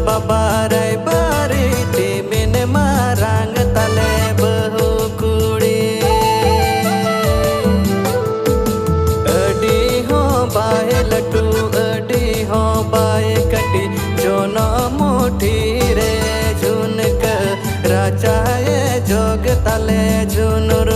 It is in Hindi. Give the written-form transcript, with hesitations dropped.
बाबा रायबारी टीमिन मारांग ताले बहु कुड़ी अडी हो बाय लटू अडी हो बाय कटी जोनो मुठी रे झुनक राचाए जोग ताले झुनुर